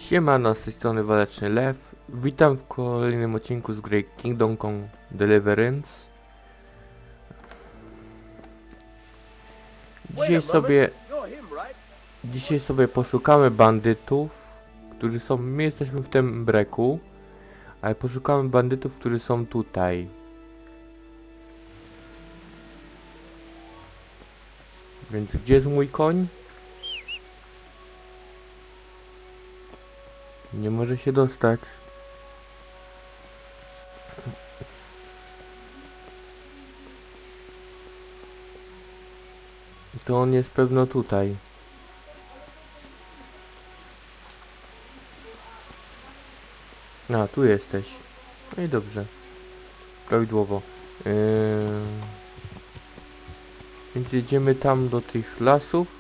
Siemano, z tej strony Waleczny Lew. Witam w kolejnym odcinku z gry Kingdom Come Deliverance. Dzisiaj sobie poszukamy bandytów, którzy są... My jesteśmy w tym breku, ale poszukamy bandytów, którzy są tutaj. Więc gdzie jest mój koń? Nie może się dostać. To on jest pewno tutaj. A, tu jesteś. No i dobrze. Prawidłowo. Więc jedziemy tam do tych lasów.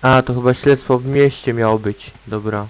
A, to chyba śledztwo w mieście miało być. Dobra.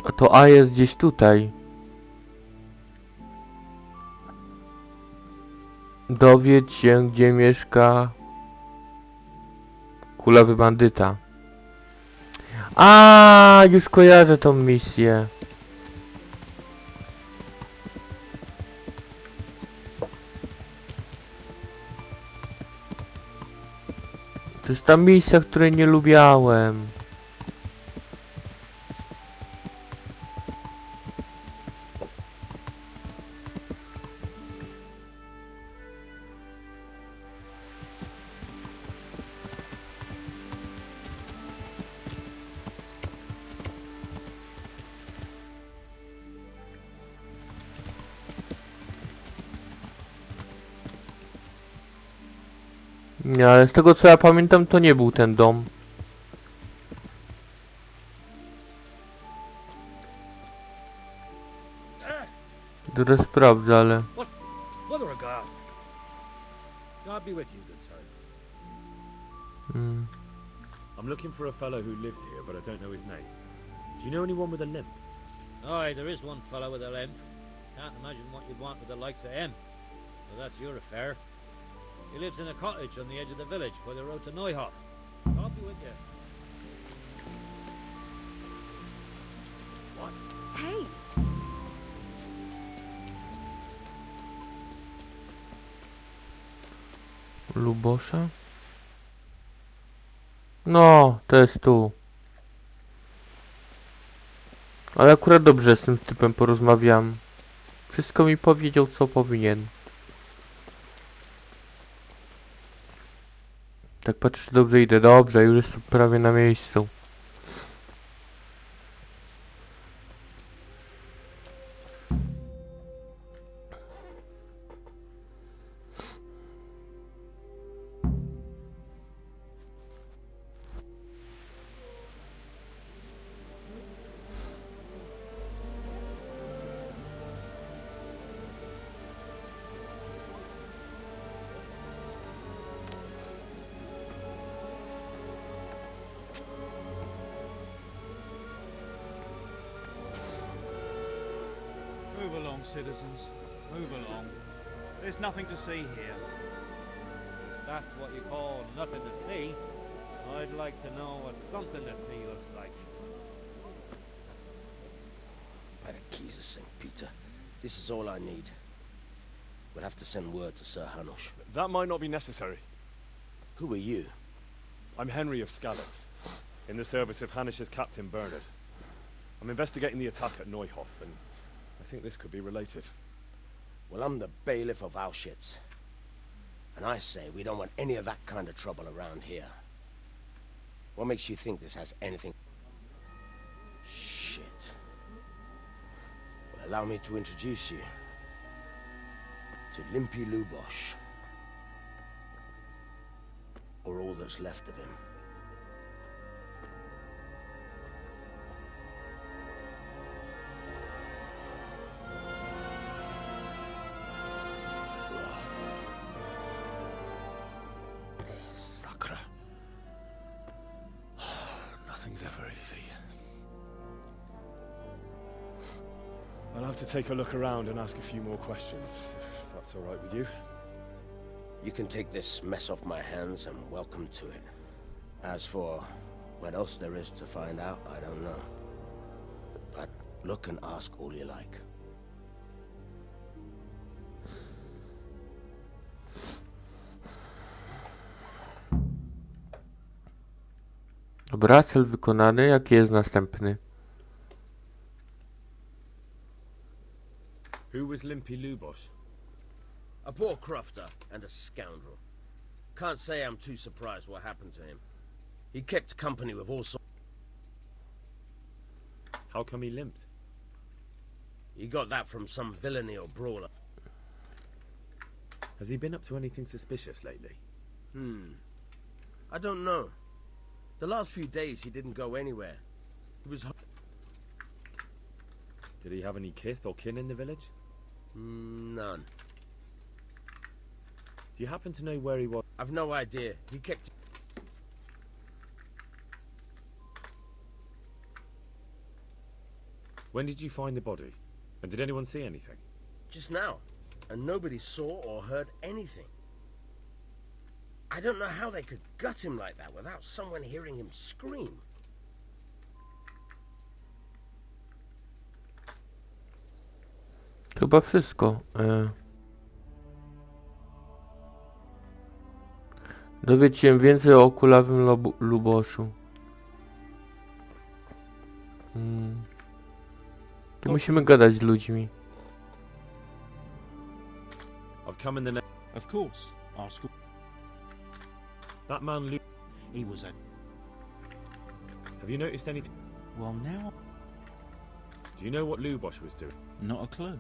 A to A jest gdzieś tutaj. Dowiedz się, gdzie mieszka kulawy bandyta. A, już kojarzę tą misję. To jest ta misja, której nie lubiałem. Nie, ale z tego co ja pamiętam, to nie był ten dom. Teraz sprawdzę, ale... I'm looking for a fellow who lives here, but I don't know his name. Do you know anyone with a limp? Aye, there is one fellow with a limp. Can't imagine what you'd want with the likes of him. Well, that's your affair. He lives in a cottage on the edge of the village by the road to Neuhof. I'll be with you. What? Hey! Lubosza? No, to jest tu. Ale akurat dobrze z tym typem porozmawiam. Wszystko mi powiedział, co powinien. Tak patrzę, dobrze idę. Dobrze, już jestem prawie na miejscu. Move along, citizens. Move along. There's nothing to see here. that's what you call nothing to see, I'd like to know what something to see looks like. By the keys of St. Peter, this is all I need. We'll have to send word to Sir Hanush. That might not be necessary. Who are you? I'm Henry of Scallis, in the service of Hanush's Captain Bernard. I'm investigating the attack at Neuhof, and I think this could be related. Well, I'm the bailiff of Auschwitz. And I say we don't want any of that kind of trouble around here. What makes you think this has anything... Shit. Well, allow me to introduce you to Limpy Lubosh. Or all that's left of him. Sacre. Nothing's ever easy. I'll have to take a look around and ask a few more questions, if that's all right with you. You can take this mess off my hands and welcome to it. As for what else there is to find out, I don't know. But look and ask all you like. Dobra, cel wykonany. Jaki jest następny? Who was Limpy Lubosh? A poor crofter and a scoundrel. Can't say I'm too surprised what happened to him. He kept company with all sorts. How come he limped? He got that from some villainy or brawler. Has he been up to anything suspicious lately? I don't know. The last few days he didn't go anywhere. He was... Did he have any kith or kin in the village? None. Do you happen to know where he was? I've no idea. He kept... When did you find the body? And did anyone see anything? Just now. And nobody saw or heard anything. I don't know how they could gut him like that without someone hearing him scream. Chyba wszystko. Dowiedz się więcej o kulawym Luboszu. Tu musimy gadać z ludźmi. I've come in the name... Of course. Ask. That man Lu... He was a... Have you noticed anything? Well, now... Do you know what Lubosh was doing? Not a clue.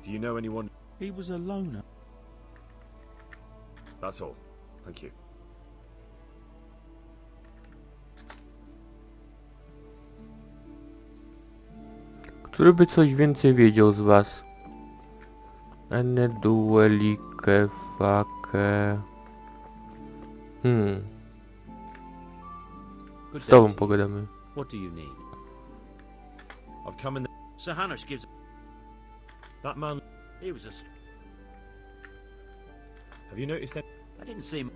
Do you know anyone? He was a loner. That's all. Thank you. Który by coś więcej wiedział z was? Ene duelike fake. Z tobą pogadamy. What do you need? I've come in the... Sir Hanush gives... That man... He was a... Have you noticed any... I didn't see him.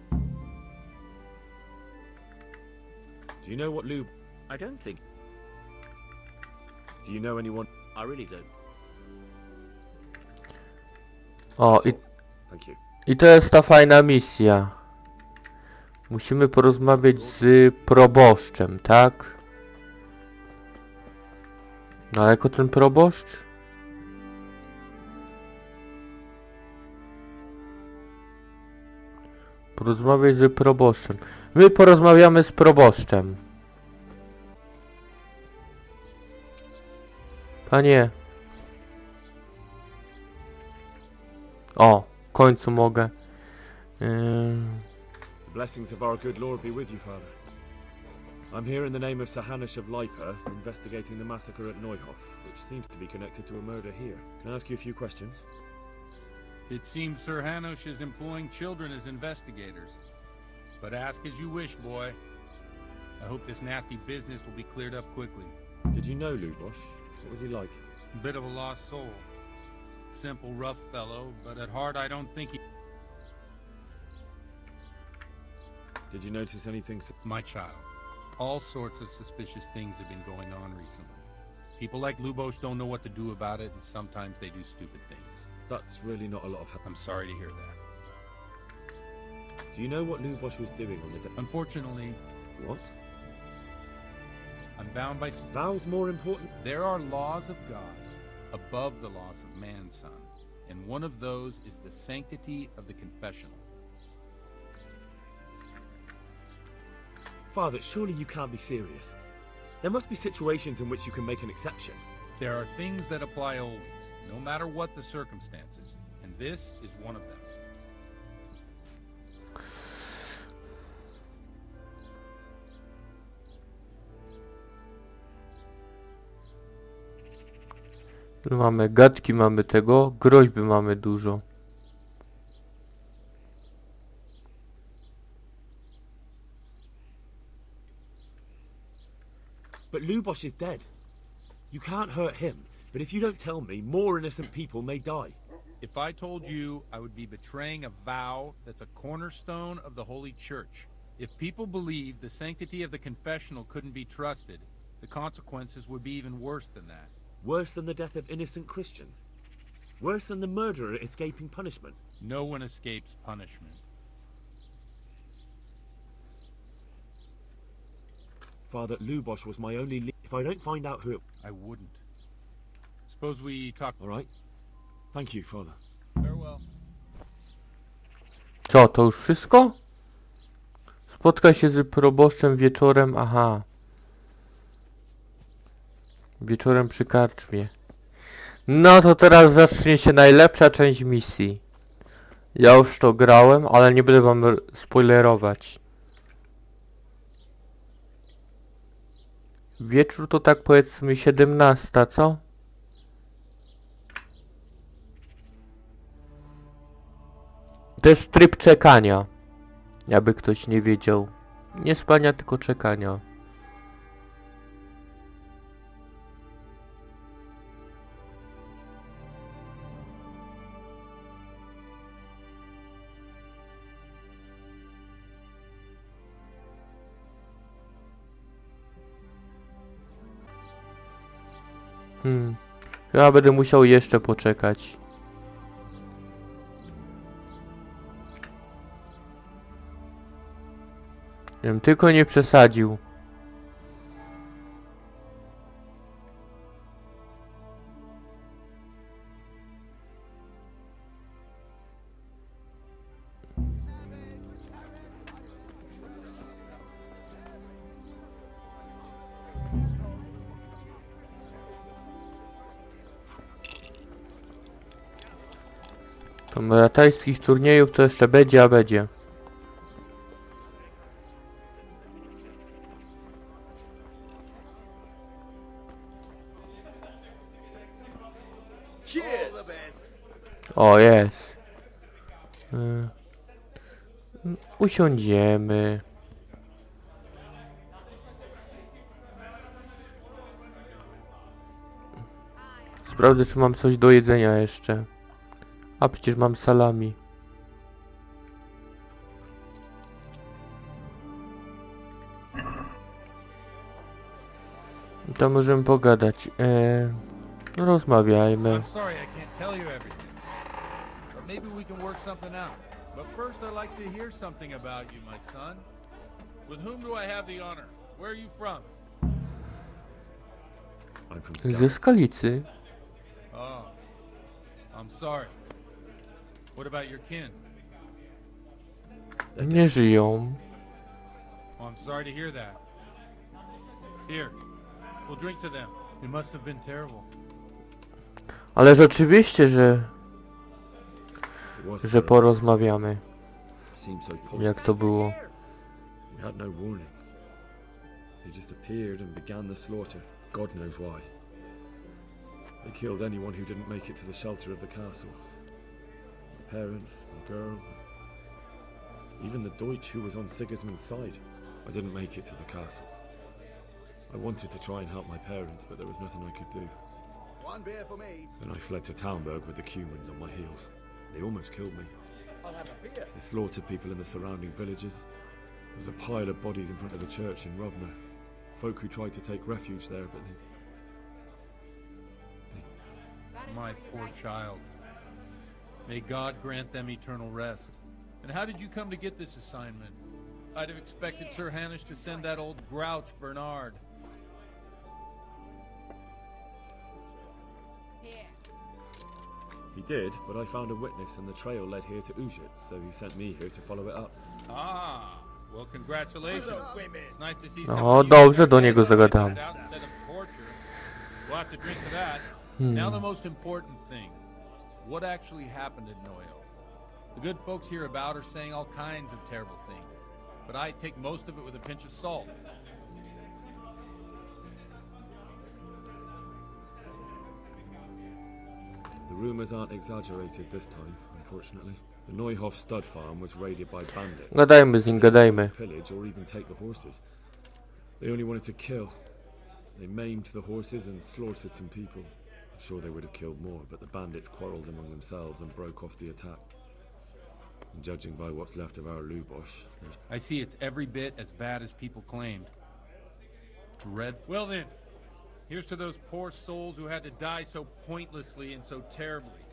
Do you know what Lub... I don't think... Do you know anyone? I really don't. O, Thank you. i to jest ta fajna misja. Musimy porozmawiać z proboszczem, tak? Daleko ten proboszcz? Porozmawiać z proboszczem. My porozmawiamy z proboszczem. Panie. O, w końcu mogę. The blessings of our good Lord be with you, Father. I'm here in the name of Sir Hanush of Lipa, investigating the massacre at Neuhof, which seems to be connected to a murder here. Can I ask you a few questions? It seems Sir Hanush is employing children as investigators. But ask as you wish, boy. I hope this nasty business will be cleared up quickly. Did you know Lubosh? What was he like? Bit of a lost soul. Simple, rough fellow, but at heart I don't think he... Did you notice anything? My child, all sorts of suspicious things have been going on recently. People like Lubosh don't know what to do about it, and sometimes they do stupid things. That's really not a lot of help. I'm sorry to hear that. Do you know what Lubosh was doing on the day? Unfortunately, What? I'm bound by... Vows more important? There are laws of God above the laws of man, son, and one of those is the sanctity of the confessional. Father, surely you can't be serious. There must be situations in which you can make an exception. There are things that apply always, no matter what the circumstances, and this is one of them. Tu mamy gadki, mamy tego, groźby mamy dużo. But Lubosh is dead. You can't hurt him, but if you don't tell me, more innocent people may die. If I told you, I would be betraying a vow that's a cornerstone of the Holy Church. If people believed the sanctity of the confessional couldn't be trusted, the consequences would be even worse than that. Worse than the death of innocent Christians. Worse than the murderer escaping punishment. No one escapes punishment. Father, Lubosh was my only if I don't find out who it... I wouldn't. Suppose we talk... All right. Thank you, Father. Farewell. Co, to już wszystko? Spotkaj się z proboszczem wieczorem, aha. Wieczorem przy karczmie. No to teraz zacznie się najlepsza część misji. Ja już to grałem, ale nie będę wam spoilerować. Wieczór to tak powiedzmy 17, co? To jest tryb czekania. Jakby ktoś nie wiedział. Nie spania, tylko czekania. Ja będę musiał jeszcze poczekać. Żebym tylko nie przesadził. To maratajskich turniejów to jeszcze będzie, a będzie. O, jest. Usiądziemy. Sprawdzę, czy mam coś do jedzenia jeszcze. A przecież mam salami. To możemy pogadać. Rozmawiajmy. I'm sorry I can't tell you everything. But maybe we can work something out. But first I'd like to hear something about you, my son. With whom do I have the honor? Where are you from? I'm from Ze Scouts. Skalicy. Oh, I'm sorry. What about your kin? Nie żyją. Oh, I'm sorry to hear that. Here, we'll drink to them. It must have been terrible. Ale rzeczywiście, że It was że terrible. porozmawiamy. Seemed so pointless. Jak to było. We had no warning. They just appeared and began the slaughter. God knows why. They killed anyone who didn't make it to the shelter of the castle. My parents, my girl, even the Deutsch who was on Sigismund's side. I didn't make it to the castle. I wanted to try and help my parents, but there was nothing I could do. One beer for me. Then I fled to Talmberg with the Cumans on my heels. They almost killed me. I'll have a beer. They slaughtered people in the surrounding villages, There's a pile of bodies in front of the church in Rovna. Folk who tried to take refuge there, but they... My poor child. May God grant them eternal rest. And how did you come to get this assignment? I'd have expected Sir Hanish to send that old grouch, Bernard. He did, but I found a witness and the trail led here to Ujits, so he sent me here to follow it up. Ah, well, congratulations. It's nice to see No, dobrze, do niego zagadam. instead of torture. We'll have to drink to that. Now the most important thing. What actually happened at Noel? The good folks hereabout are saying all kinds of terrible things, but I take most of it with a pinch of salt. The rumors aren't exaggerated this time, unfortunately. The Neuhoff stud farm was raided by bandits. Gadajmy z nim, gadajmy. Pillage or even take the horses. They only wanted to kill. They maimed the horses and slaughtered some people. I'm sure they would have killed more, but the bandits quarreled among themselves and broke off the attack. And judging by what's left of our Lubosh, I see it's every bit as bad as people claimed. Dread. Well then, here's to those poor souls who had to die so pointlessly and so terribly.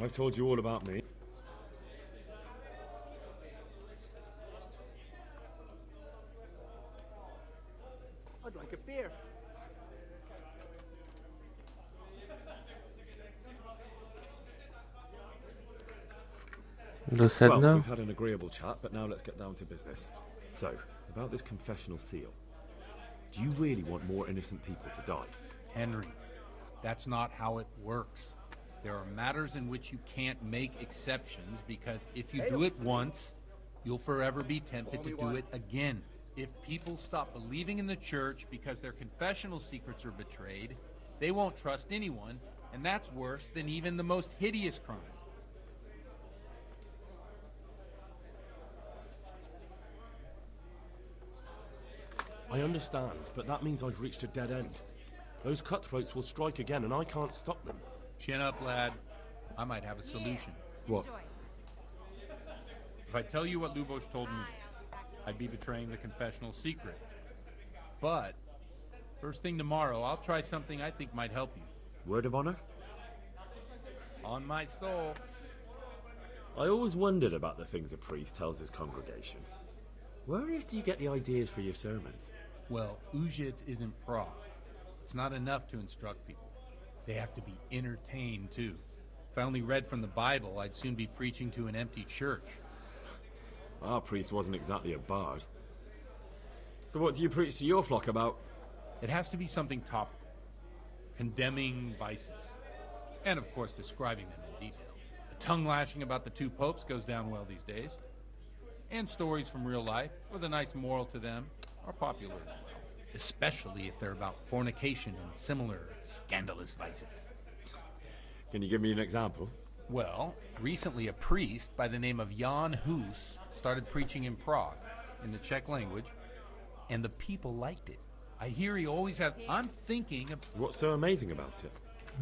I've told you all about me. I'd like a beer. Do Well, sedna? we've had an agreeable chat, but now let's get down to business. So, about this confessional seal. Do you really want more innocent people to die? Henry, that's not how it works. There are matters in which you can't make exceptions because if you do it once, you'll forever be tempted to do it again. If people stop believing in the church because their confessional secrets are betrayed, they won't trust anyone, and that's worse than even the most hideous crime. I understand, but that means I've reached a dead end. Those cutthroats will strike again and I can't stop them. Chin up, lad. I might have a solution. What? If I tell you what Lubosh told me, I'd be betraying the confessional secret. But, first thing tomorrow, I'll try something I think might help you. Word of honor? On my soul. I always wondered about the things a priest tells his congregation. Where on earth do you get the ideas for your sermons? Well, Ujits isn't Prague. It's not enough to instruct people. They have to be entertained, too. If I only read from the Bible, I'd soon be preaching to an empty church. Our priest wasn't exactly a bard. So what do you preach to your flock about? It has to be something topical. Condemning vices. And, of course, describing them in detail. The tongue-lashing about the two popes goes down well these days. And stories from real life, with a nice moral to them, are popular as well. Especially if they're about fornication and similar scandalous vices. Can you give me an example? Well, recently a priest by the name of Jan Hus started preaching in Prague, in the Czech language, and the people liked it. I hear he always has... I'm thinking of What's so amazing about it?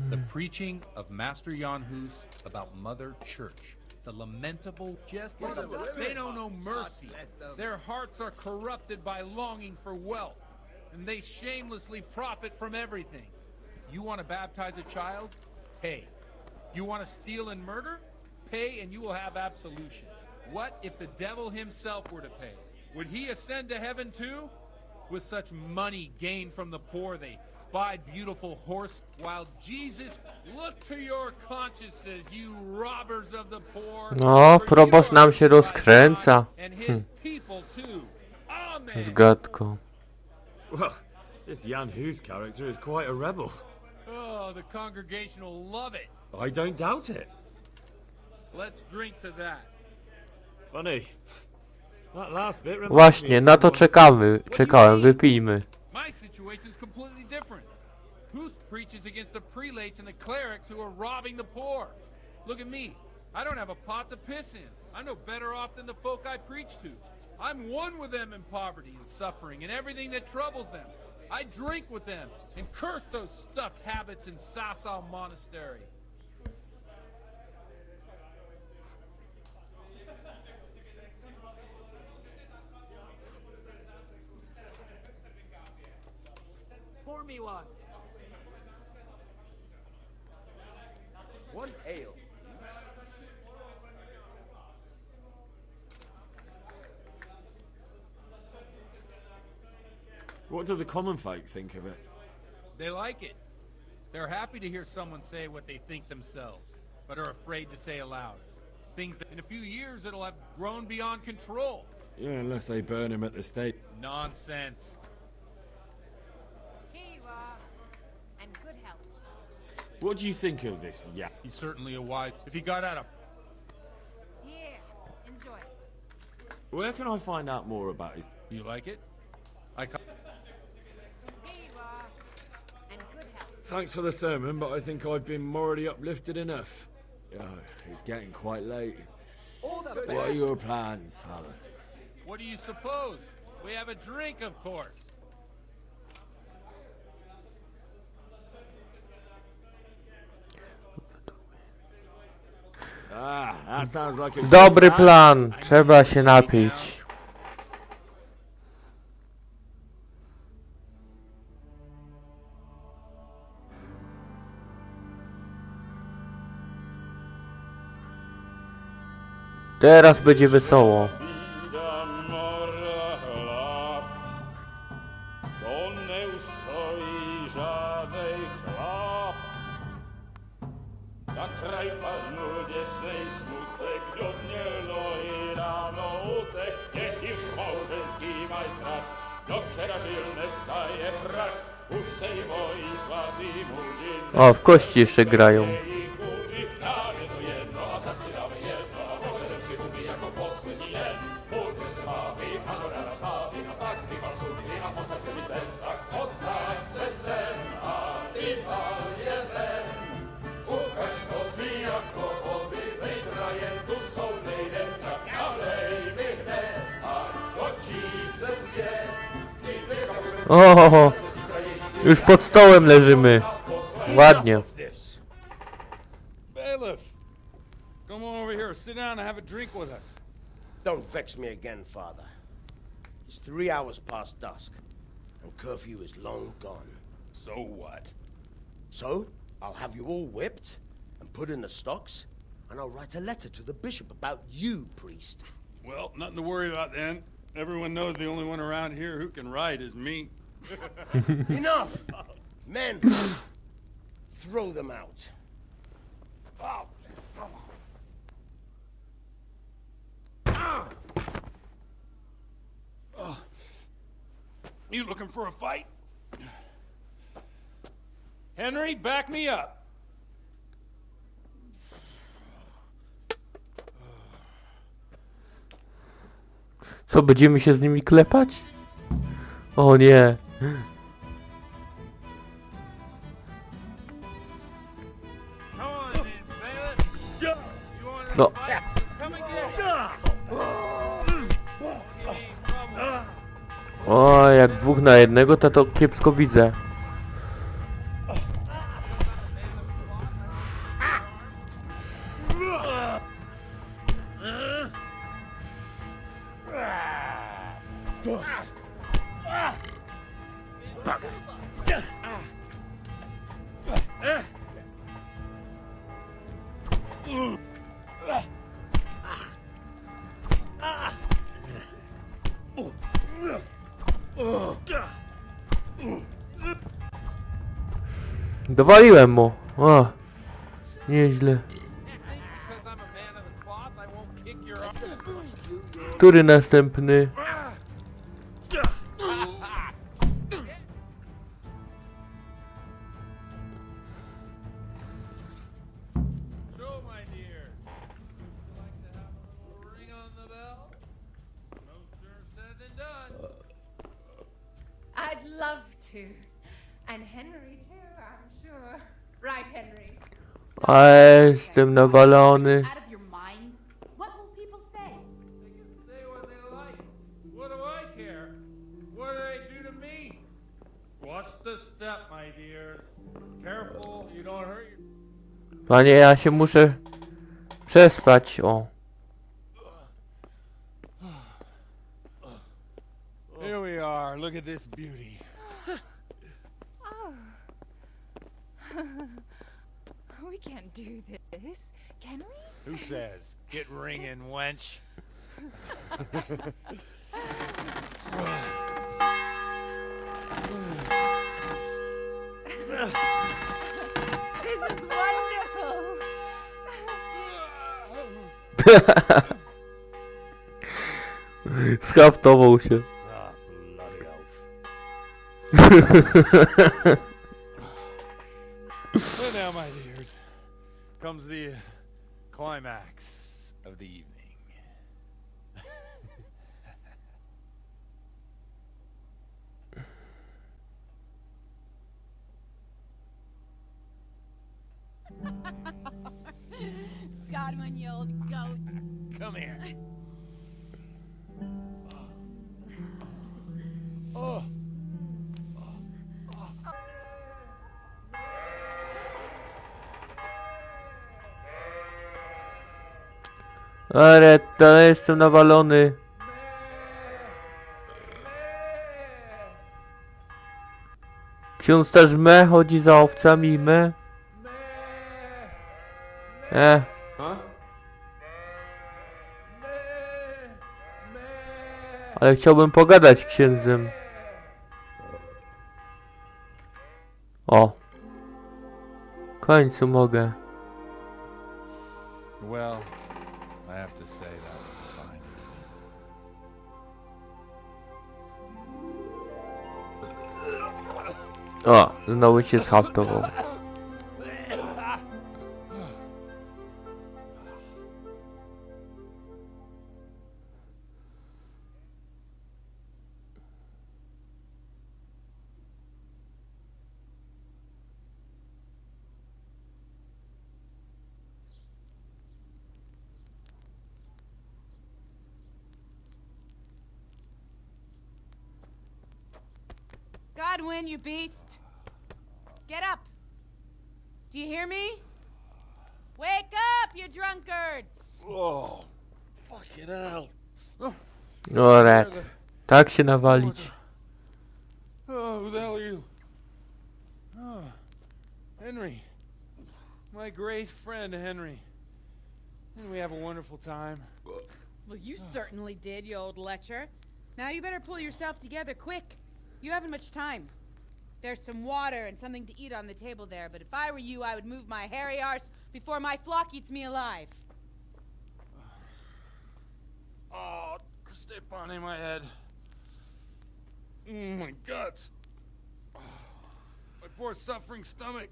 the preaching of Master Jan Hus about Mother Church. The lamentable justice. They don't know mercy. Their hearts are corrupted by longing for wealth, and they shamelessly profit from everything. You want to baptize a child? Pay. You want to steal and murder? Pay and you will have absolution. What if the devil himself were to pay? Would he ascend to heaven too? With such money gained from the poor, they buy beautiful horse, while Jesus, look to your consciences, you robbers of the poor. No, For proboszcz you nam are się Christ rozkręca. God and his people too. Amen. Z gadką. Well, this Jan Hus character is quite a rebel. Oh, the congregation will love it. I don't doubt it. Let's drink to that. Funny. That last bit reminds me Właśnie, of na to someone- czekałem, wypijmy. My situation's completely different. Huth preaches against the prelates and the clerics who are robbing the poor. Look at me. I don't have a pot to piss in. I'm no better off than the folk I preach to. I'm one with them in poverty and suffering and everything that troubles them. I drink with them and curse those stuffed habits in Sasau Monastery. one. One ale, please. What do the common folk think of it? They like it. They're happy to hear someone say what they think themselves, but are afraid to say aloud. Things that in a few years it'll have grown beyond control. Yeah, unless they burn him at the stake. Nonsense. Here you are, and good health. What do you think of this? Yeah. He's certainly a wise. If he got out of. Here, enjoy. Where can I find out more about his... You like it? Here you are, and good health. Thanks for the sermon, but I think I've been morally uplifted enough. Oh, it's getting quite late. What are your plans, Father? What do you suppose? We have a drink, of course. Ah, that sounds like a Dobry plan, trzeba się napić. Teraz będzie wesoło. To nie ustoi żadnej chlap. Na kraj padł desej smutek, grudnielo i rano utek. Niech już małżeński majstrat, do wczera żylne staje prak. Już sej woi słaby murzyn. O, w kości jeszcze grają. O, już pod stołem leżymy. Ładnie. Bailiff, come on over here, sit down and have a drink with us. Don't vex me again, Father. It's 3 hours past dusk, and curfew is long gone. So what? So, I'll have you all whipped and put in the stocks, and I'll write a letter to the bishop about you, priest. Well, nothing to worry about then. Everyone knows the only one around here who can write is me. Enough! Men, throw them out. Oh. You looking for a fight? Henry, back me up. Co, będziemy się z nimi klepać? O nie. No. O, jak 2 na 1, to kiepsko widzę. Dowaliłem mu. O, nieźle. Który następny? I'd love to. And Henry too, I'm sure. Right, Henry? A jestem nawalony. Out of your mind? What will people say? They can say what they like. What do I care? What do they do to me? Watch the step, my dear. Careful, you don't hurt your... Panie, ja się muszę przespać. O. Here we are. Look at this beauty. We can't do this, can we? Who says? Get ringing, wench. This is wonderful. Skaftował się. Ah, bloody elf. Well now, my dears, comes the climax of the evening. God, one, you old goat. Come here. Oh. Ale dalej jestem nawalony. Ksiądz też chodzi za owcami Ale chciałbym pogadać z księdzem. O. W końcu mogę. Well, I have to say that was fine. O, znowu się schaftował. Godwin, you beast! Get up! Do you hear me? Wake up, you drunkards! Oh, fucking hell. No red. Tak się nawalić. Oh, who the hell are you? Oh, Henry. My great friend, Henry. Didn't we have a wonderful time? Well, you certainly did, you old lecher. Now you better pull yourself together quick. You haven't much time. There's some water and something to eat on the table there, but if I were you, I would move my hairy arse before my flock eats me alive. Oh, step on in my head. My guts. Oh, my poor suffering stomach.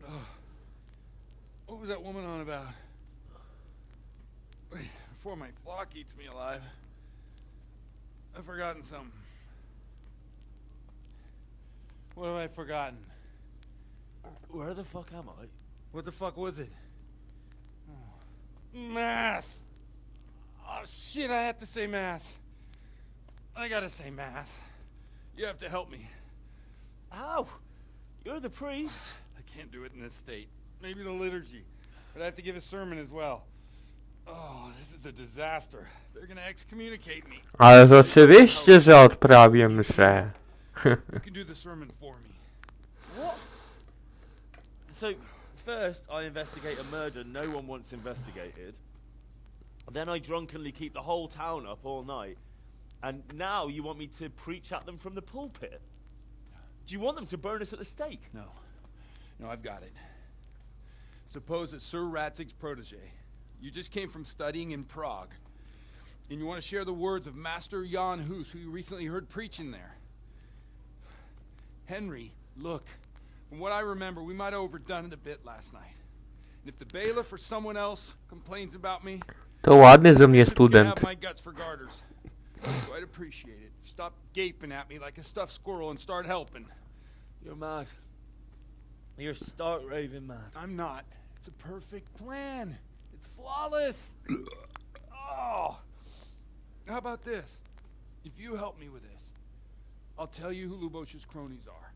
Oh, what was that woman on about? Wait, before my flock eats me alive. I've forgotten something. What have I forgotten? Where the fuck am I? What the fuck was it? Oh. Mass! Oh shit, I have to say mass. I gotta say mass. You have to help me. How? You're the priest. I can't do it in this state. Maybe the liturgy. But I have to give a sermon as well. Oh, this is a disaster. They're gonna excommunicate me. Ależ oczywiście, że odprawię mszę. You can do the sermon for me. What? So, first I investigate a murder no one wants investigated. Then I drunkenly keep the whole town up all night. And now you want me to preach at them from the pulpit? Do you want them to burn us at the stake? No. No, I've got it. Suppose that Sir Ratzig's protege. You just came from studying in Prague. And you want to share the words of Master Jan Hus, who you recently heard preaching there. Henry, look. From what I remember, we might have overdone it a bit last night. And if the bailiff or someone else complains about me, To ładny ze mnie you can student. have my guts for garters. So I'd appreciate it. Stop gaping at me like a stuffed squirrel and start helping. You're mad. You're stark raving mad. I'm not. It's a perfect plan. It's flawless. Oh. How about this? If you help me with this, I'll tell you who Lubosh's cronies are.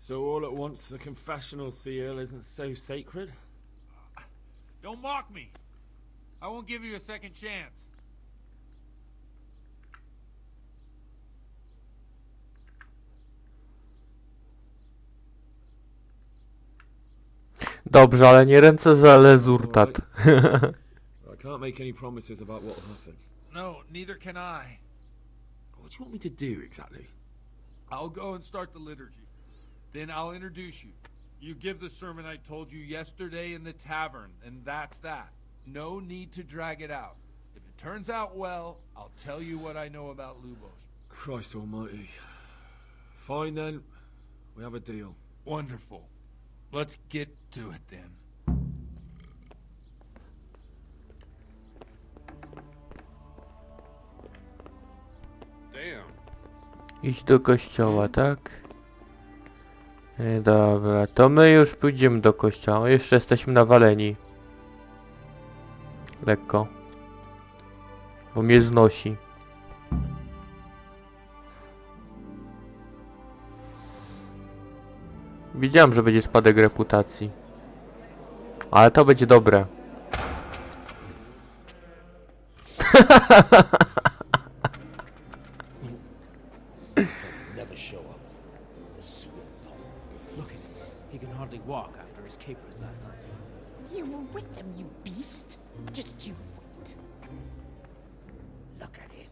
So all at once the confessional seal isn't so sacred? Don't mock me. I won't give you a second chance. Dobrze, ale nie ręce za rezultat. I can't make any promises about what'll happen. No, neither can I. What do you want me to do exactly? I'll go and start the liturgy. Then I'll introduce you. You give the sermon I told you yesterday in the tavern, and that's that. No need to drag it out. If it turns out well, I'll tell you what I know about Lubos. Christ almighty. Fine then. We have a deal. Wonderful. Let's get to it then. Damn. Iść do kościoła, tak? Dobra, to my już pójdziemy do kościoła. Jeszcze jesteśmy nawaleni. Lekko. Bo mnie znosi. Widziałem, że będzie spadek reputacji. Ale to będzie dobre. Never show up. The sweet punk. Look at him. He can hardly walk after his capers last night. You were with them, you beast. Just you wait. Look at him.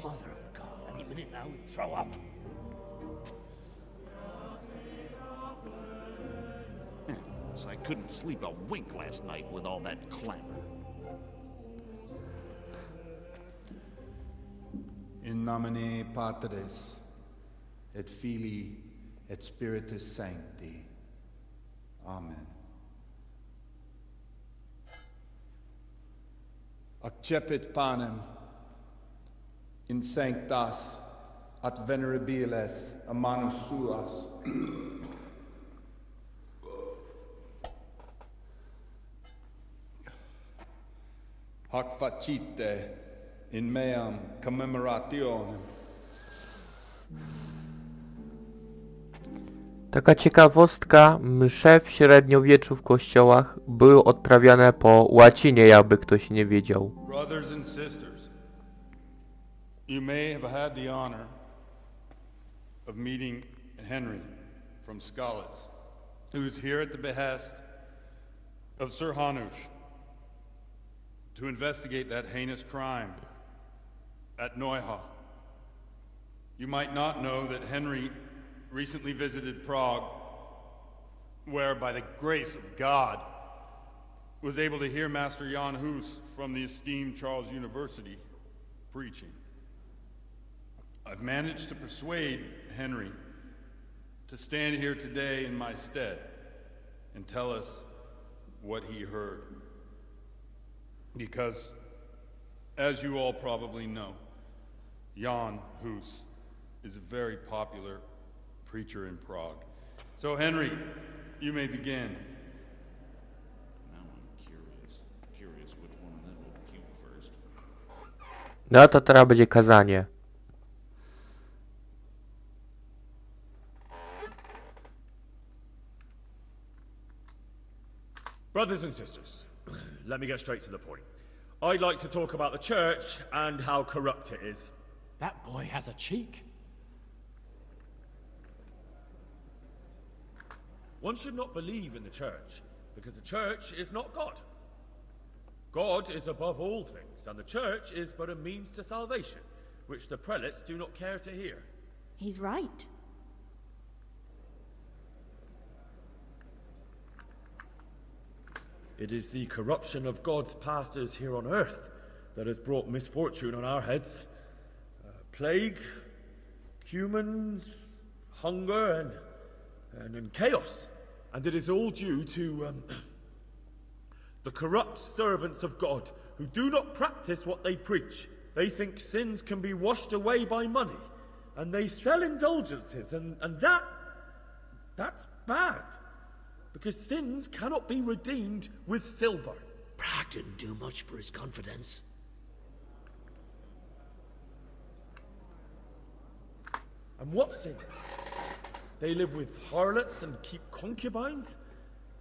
Mother of God. Any minute now he'll throw up. So I couldn't sleep a wink last night with all that clamor. In nomine Patris, et Filii, et Spiritus Sancti. Amen. Accepit panem in sanctas at venerabiles a manus suas. Hac facite in meam commemorationem. Taka ciekawostka, msze w średniowieczu w kościołach były odprawiane po łacinie, jakby ktoś nie wiedział. Brothers and sisters, you may have had the honor of meeting Henry from Skalitz, who is here at the behest of Sir Hanush to investigate that heinous crime at Neuhof. You might not know that Henry recently visited Prague, where by the grace of God was able to hear Master Jan Hus from the esteemed Charles University preaching. I've managed to persuade Henry to stand here today in my stead and tell us what he heard. Because, as you all probably know, Jan Hus is a very popular preacher in Prague. So, Henry, you may begin. Now I'm curious which one of them will puke first. No to teraz będzie kazanie. Brothers and sisters, let me get straight to the point. I'd like to talk about the church and how corrupt it is. That boy has a cheek. One should not believe in the church, because the church is not God. God is above all things, and the church is but a means to salvation, which the prelates do not care to hear. He's right. It is the corruption of God's pastors here on earth that has brought misfortune on our heads. Plague, humans, hunger, and chaos. And it is all due to the corrupt servants of God who do not practice what they preach. They think sins can be washed away by money, and they sell indulgences, and that's bad. Because sins cannot be redeemed with silver. Prague didn't do much for his confidence. And what sins? they live with harlots and keep concubines,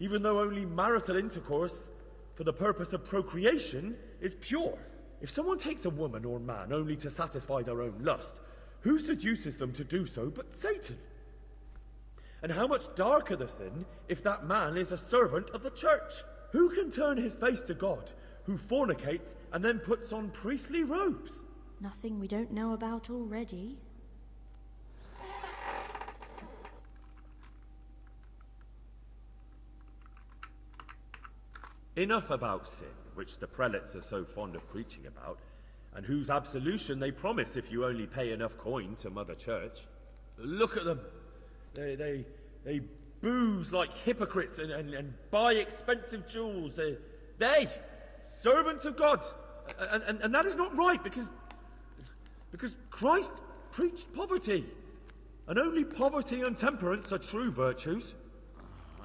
even though only marital intercourse for the purpose of procreation is pure. If someone takes a woman or man only to satisfy their own lust, who seduces them to do so but Satan? And how much darker the sin if that man is a servant of the church? Who can turn his face to God, who fornicates and then puts on priestly robes? Nothing we don't know about already. Enough about sin, which the prelates are so fond of preaching about, and whose absolution they promise if you only pay enough coin to Mother Church. Look at them. They booze like hypocrites and buy expensive jewels. They servants of God. And that is not right because Christ preached poverty. And only poverty and temperance are true virtues.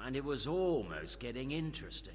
And it was almost getting interesting.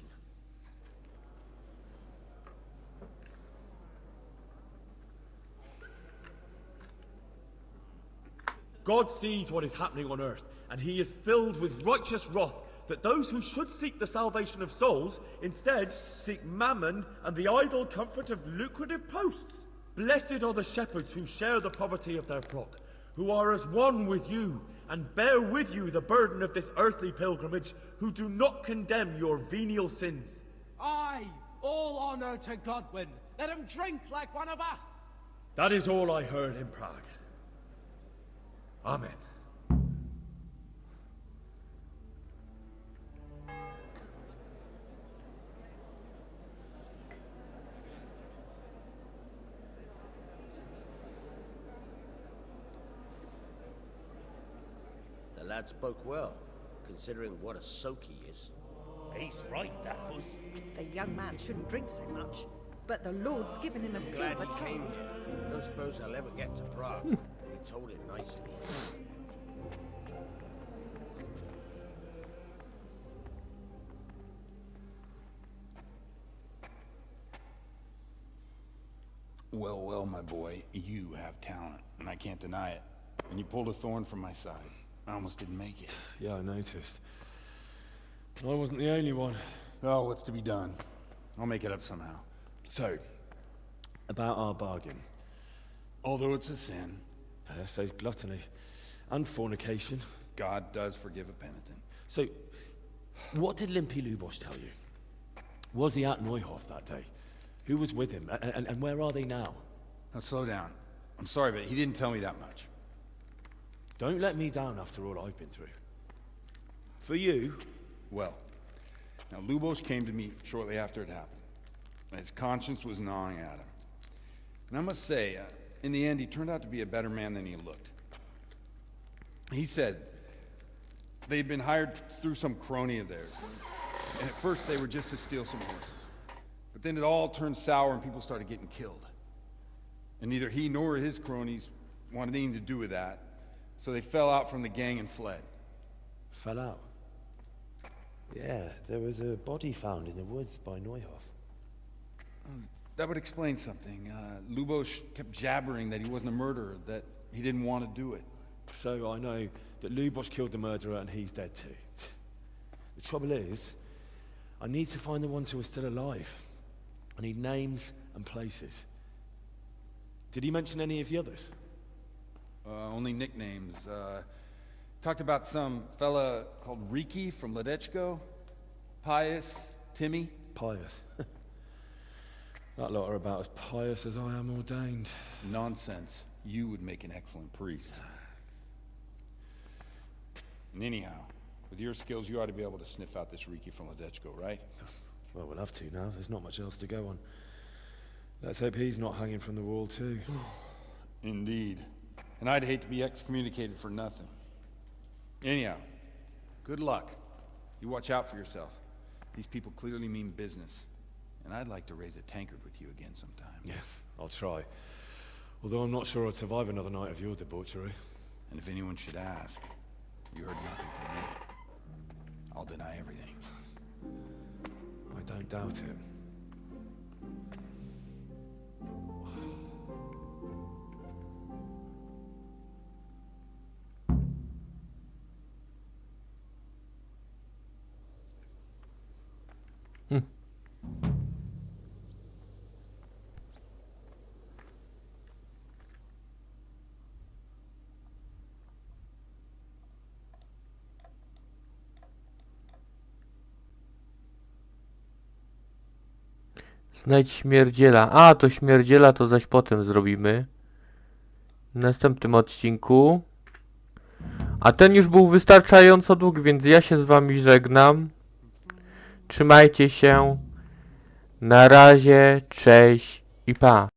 God sees what is happening on earth, and he is filled with righteous wrath that those who should seek the salvation of souls instead seek mammon and the idle comfort of lucrative posts. Blessed are the shepherds who share the poverty of their flock, who are as one with you and bear with you the burden of this earthly pilgrimage, who do not condemn your venial sins. Aye, all honor to Godwin. Let him drink like one of us. That is all I heard in Prague. Amen. The lad spoke well, considering what a soak he is. He's right, Dapples. The young man shouldn't drink so much, but the Lord's given him a Glad silver he tongue. came here. I don't suppose I'll ever get to Prague, and he told it nicely. Well, well, my boy, you have talent, and I can't deny it. And you pulled a thorn from my side. I almost didn't make it. Yeah, I noticed. I wasn't the only one. Oh, what's to be done? I'll make it up somehow. So, about our bargain. Although it's a sin. So gluttony and fornication. God does forgive a penitent. So, what did Limpy Lubosh tell you? Was he at Neuhof that day? Who was with him? And where are they now? Now slow down. I'm sorry, but he didn't tell me that much. Don't let me down after all I've been through. For you, well, now Lubosh came to me shortly after it happened. And his conscience was gnawing at him. And I must say, in the end, he turned out to be a better man than he looked. He said they'd been hired through some crony of theirs. And at first they were just to steal some horses. But then it all turned sour and people started getting killed. And neither he nor his cronies wanted anything to do with that. So they fell out from the gang and fled. Fell out? Yeah, there was a body found in the woods by Neuhof. That would explain something. Lubosh kept jabbering that he wasn't a murderer, that he didn't want to do it. So I know that Lubosh killed the murderer and he's dead too. The trouble is, I need to find the ones who are still alive. I need names and places. Did he mention any of the others? Only nicknames. Talked about some fella called Riki from Ledechko, Pius, Timmy. Pius. That lot are about as pious as I am ordained. Nonsense. You would make an excellent priest. And anyhow, with your skills, you ought to be able to sniff out this Riki from Ledechko, right? Well, we'll have to now. There's not much else to go on. Let's hope he's not hanging from the wall too. Indeed. And I'd hate to be excommunicated for nothing. Anyhow, good luck. You watch out for yourself. These people clearly mean business. And I'd like to raise a tankard with you again sometime. Yeah, I'll try. Although I'm not sure I'd survive another night of your debauchery. And if anyone should ask, you heard nothing from me. I'll deny everything. I don't doubt it. Znajdź śmierdziela. A, to śmierdziela to zaś potem zrobimy. W następnym odcinku. A ten już był wystarczająco długi, więc ja się z wami żegnam. Trzymajcie się. Na razie, cześć i pa.